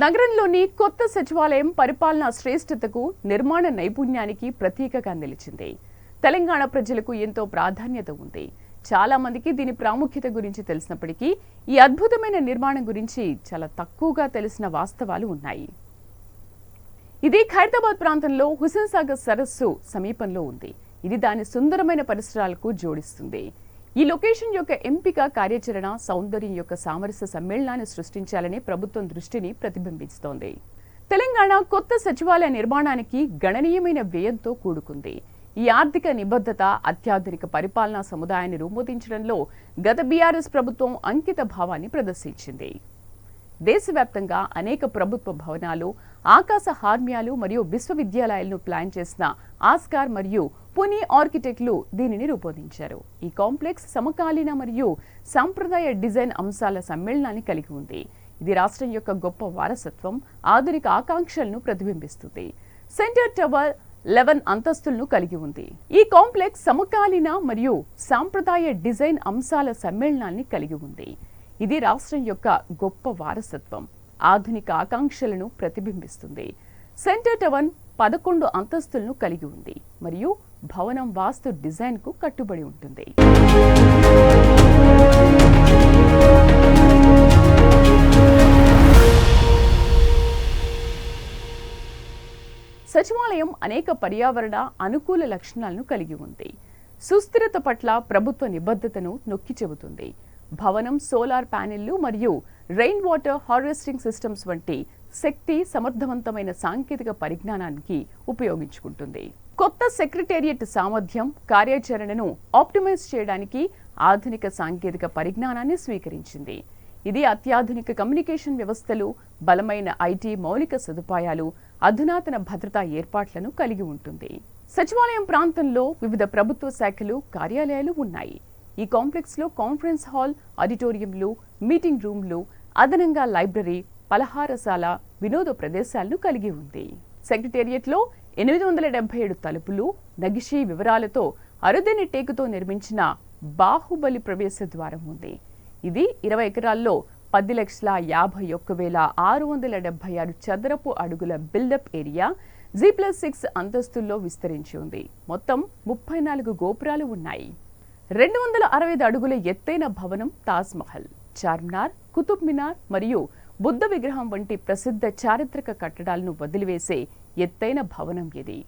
నగరంలోని కొత్త సచివాలయం పరిపాలనా శ్రేష్ఠతకు నిర్మాణ నైపుణ్యానికి ప్రతీకగా నిలిచింది. తెలంగాణ ప్రజలకు ఎంతో ప్రాధాన్యత ఉంది. చాలా మందికి దీని ప్రాముఖ్యత గురించి తెలిసినప్పటికీ ఈ అద్భుతమైన నిర్మాణం గురించి చాలా తక్కువగా తెలిసిన వాస్తవాలు ఉన్నాయి. ఇది ఖైరతాబాద్ ప్రాంతంలో హుస్సేన్ సాగర్ సరస్సు సమీపంలో ఉంది. ఇది దాని సుందరమైన పరిసరాలకు జోడిస్తుంది. ఈ లొకేషన్ యొక్క ఎంపిక కార్యాచరణ సౌందర్యం యొక్క సామరస్య సమ్మేళనాన్ని సృష్టించాలనే ప్రభుత్వం దృష్టిని ప్రతిబింబిస్తోంది. తెలంగాణ కొత్త సచివాలయ నిర్మాణానికి గణనీయమైన వ్యయంతో కూడుకుంది. ఈ ఆర్థిక నిబద్ధత అత్యాధునిక పరిపాలనా సముదాయాన్ని రూపొందించడంలో గత బీఆర్ఎస్ ప్రభుత్వం అంకిత భావాన్ని ప్రదర్శించింది. దేశవ్యాప్తంగా అనేక ప్రభుత్వ భవనాలు, ఆకాశ హార్మ్యాలు మరియు విశ్వవిద్యాలయాలను ప్లాన్ చేసిన ఆస్కార్ మరియు పుణె ఆర్కిటెక్టులు దీనిని రూపొందించారు. ఈ కాంప్లెక్స్ సమకాలీన మరియు సాంప్రదాయ డిజైన్ అంశాల సమ్మేళనాన్ని కలిగి ఉంది. ఇది రాష్ట్రం యొక్క గొప్ప వారసత్వం, ఆధునిక ఆకాంక్షలను ప్రతిబింబిస్తుంది. సెంటర్ టవర్ 11 అంతస్తులను కలిగి ఉంది. ఈ కాంప్లెక్స్ సమకాలీన మరియు సాంప్రదాయ డిజైన్ అంశాల సమ్మేళనాన్ని కలిగి ఉంది. ఇది రాష్ట్రం యొక్క గొప్ప వారసత్వం, ఆధునిక ఆకాంక్షలను ప్రతిబింబిస్తుంది. సెంటర్ టవర్ 11 అంతస్తులను కలిగి ఉంది మరియు భవనం వాస్తు డిజైన్ కు కట్టుబడి ఉంటుంది. సచివాలయం అనేక పర్యావరణ అనుకూల లక్షణాలను కలిగి ఉంది. సుస్థిరత పట్ల ప్రభుత్వ నిబద్ధతను నొక్కి చెబుతుంది. భవనం సోలార్ ప్యానెళ్లు మరియు రెయిన్ వాటర్ హార్వెస్టింగ్ సిస్టమ్స్ వంటి శక్తి సమర్థవంతమైన సాంకేతిక పరిజ్ఞానానికి ఉపయోగించుకుంటుంది. కొత్త సెక్రటేరియట్ సామర్థ్యం కార్యాచరణను ఆప్టిమైజ్ చేయడానికి ఆధునిక సాంకేతిక పరిజ్ఞానాన్ని స్వీకరించింది. ఇది అత్యాధునిక కమ్యూనికేషన్ వ్యవస్థలు, బలమైన ఐటీ మౌలిక సదుపాయాలు, అధునాతన భద్రతా ఏర్పాట్లను కలిగి ఉంటుంది. సచివాలయం ప్రాంతంలో వివిధ ప్రభుత్వ శాఖలు, కార్యాలయాలు ఉన్నాయి. ఈ కాంప్లెక్స్ లో కాన్ఫరెన్స్ హాల్, ఆడిటోరియంలు, మీటింగ్ రూమ్లు, అదనంగా లైబ్రరీ, పలహారశాల, వినోద ప్రదేశాలను కలిగి ఉంది. సెక్రటేరియట్ లో 877 తలుపులు, నగిషీ వివరాలతో అరుదైన టేకుతో నిర్మించిన బాహుబలి ప్రవేశ ద్వారం ఉంది. ఇది 20 ఎకరాల్లో 10,51,676 చదరపు అడుగుల బిల్డప్ ఏరియా G+6 అంతస్తుల్లో విస్తరించి ఉంది. మొత్తం 34 గోపురాలు ఉన్నాయి. 265 అడుగుల ఎత్తైన భవనం తాజ్ మహల్, చార్మినార్, కుతుబ్ మినార్ మరియు బుద్ధ విగ్రహం వంటి ప్రసిద్ధ చారిత్రక కట్టడాలను వదిలివేసే ఎత్తైన భవనం ఇది.